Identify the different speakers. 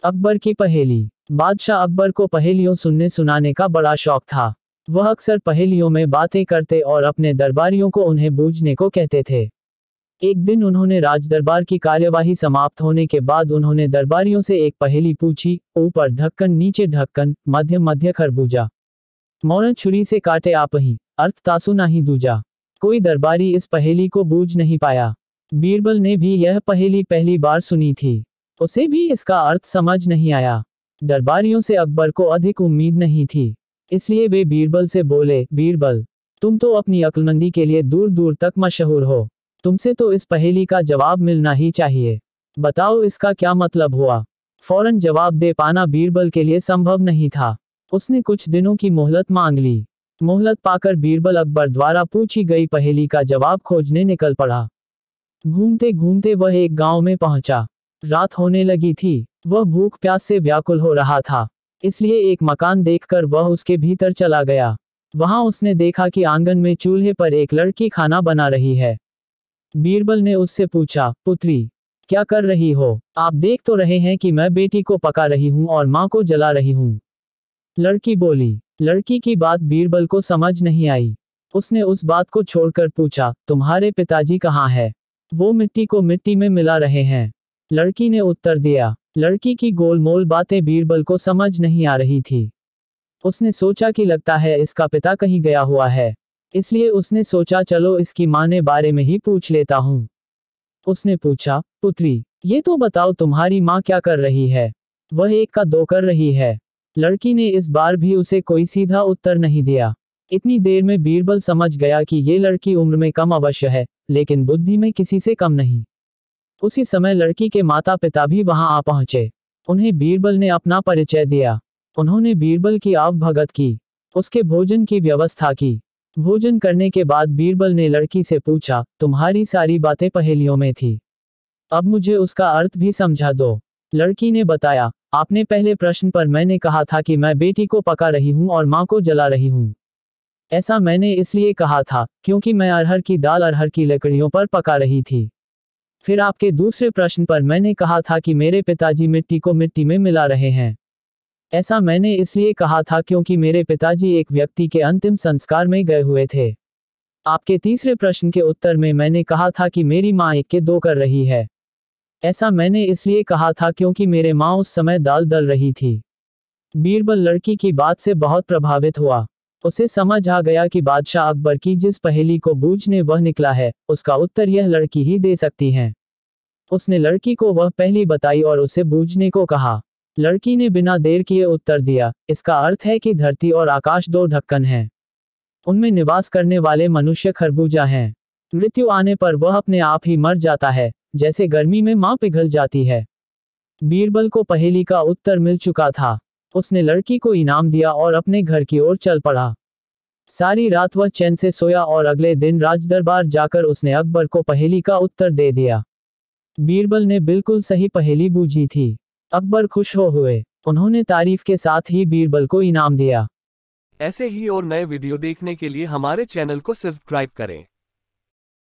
Speaker 1: अकबर की पहेली। बादशाह अकबर को पहेलियों सुनने सुनाने का बड़ा शौक था। वह अक्सर पहेलियों में बातें करते और अपने दरबारियों को उन्हें बूझने को कहते थे। एक दिन उन्होंने राजदरबार की कार्यवाही समाप्त होने के बाद उन्होंने दरबारियों से एक पहेली पूछी। ऊपर ढक्कन नीचे ढक्कन, मध्य मध्य खरबूजा, मौन छुरी से काटे आप ही, अर्थ तासु नाही दूजा। कोई दरबारी इस पहेली को बूझ नहीं पाया। बीरबल ने भी यह पहेली पहली बार सुनी थी। उसे भी इसका अर्थ समझ नहीं आया। दरबारियों से अकबर को अधिक उम्मीद नहीं थी, इसलिए वे बीरबल से बोले, बीरबल, तुम तो अपनी अक्लमंदी के लिए दूर दूर तक मशहूर हो। तुमसे तो इस पहेली का जवाब मिलना ही चाहिए। बताओ इसका क्या मतलब हुआ। फौरन जवाब दे पाना बीरबल के लिए संभव नहीं था। उसने कुछ दिनों की मोहलत मांग ली। मोहलत पाकर बीरबल अकबर द्वारा पूछी गई पहेली का जवाब खोजने निकल पड़ा। घूमते घूमते वह एक गांव में पहुंचा। रात होने लगी थी। वह भूख प्यास से व्याकुल हो रहा था, इसलिए एक मकान देखकर वह उसके भीतर चला गया। वहां उसने देखा कि आंगन में चूल्हे पर एक लड़की खाना बना रही है। बीरबल ने उससे पूछा, पुत्री, क्या कर रही हो? आप देख तो रहे हैं कि मैं बेटी को पका रही हूँ और माँ को जला रही हूँ। लड़की बोली। लड़की की बात बीरबल को समझ नहीं आई। उसने उस बात को छोड़कर पूछा, तुम्हारे पिताजी कहाँ है? वो मिट्टी को मिट्टी में मिला रहे हैं। लड़की ने उत्तर दिया। लड़की की गोलमोल बातें बीरबल को समझ नहीं आ रही थी। उसने सोचा कि लगता है इसका पिता कहीं गया हुआ है, इसलिए उसने सोचा चलो इसकी माँ ने बारे में ही पूछ लेता हूँ। उसने पूछा, पुत्री, ये तो बताओ तुम्हारी माँ क्या कर रही है? वह एक का दो कर रही है। लड़की ने इस बार भी उसे कोई सीधा उत्तर नहीं दिया। इतनी देर में बीरबल समझ गया कि ये लड़की उम्र में कम अवश्य है, लेकिन बुद्धि में किसी से कम नहीं। उसी समय लड़की के माता पिता भी वहां आ पहुंचे। उन्हें बीरबल ने अपना परिचय दिया। उन्होंने बीरबल की आवभगत की, उसके भोजन की व्यवस्था की। भोजन करने के बाद बीरबल ने लड़की से पूछा, तुम्हारी सारी बातें पहेलियों में थी, अब मुझे उसका अर्थ भी समझा दो। लड़की ने बताया, आपने पहले प्रश्न पर मैंने कहा था कि मैं बेटी को पका रही हूँ और माँ को जला रही हूँ। ऐसा मैंने इसलिए कहा था क्योंकि मैं अरहर की दाल अरहर की लकड़ियों पर पका रही थी। फिर आपके दूसरे प्रश्न पर मैंने कहा था कि मेरे पिताजी मिट्टी को मिट्टी में मिला रहे हैं। ऐसा मैंने इसलिए कहा था क्योंकि मेरे पिताजी एक व्यक्ति के अंतिम संस्कार में गए हुए थे। आपके तीसरे प्रश्न के उत्तर में मैंने कहा था कि मेरी माँ एक के दो कर रही है। ऐसा मैंने इसलिए कहा था क्योंकि मेरे माँ उस समय दाल दल रही थी। बीरबल लड़की की बात से बहुत प्रभावित हुआ। उसे समझ आ गया कि बादशाह अकबर की जिस पहेली को बूझने वह निकला है, उसका उत्तर यह लड़की ही दे सकती है। उसने लड़की को वह पहेली बताई और उसे बूझने को कहा। लड़की ने बिना देर किए उत्तर दिया, इसका अर्थ है कि धरती और आकाश दो ढक्कन हैं। उनमें निवास करने वाले मनुष्य खरबूजा हैं। मृत्यु आने पर वह अपने आप ही मर जाता है, जैसे गर्मी में माँ पिघल जाती है। बीरबल को पहेली का उत्तर मिल चुका था। उसने लड़की को इनाम दिया और अपने घर की ओर चल पड़ा। सारी रात वह चैन से सोया और अगले दिन राजदरबार जाकर उसने अकबर को पहेली का उत्तर दे दिया। बीरबल ने बिल्कुल सही पहेली बूझी थी। अकबर खुश हो हुए। उन्होंने तारीफ के साथ ही बीरबल को इनाम दिया।
Speaker 2: ऐसे ही और नए वीडियो देखने के लिए हमारे चैनल को सब्सक्राइब करें।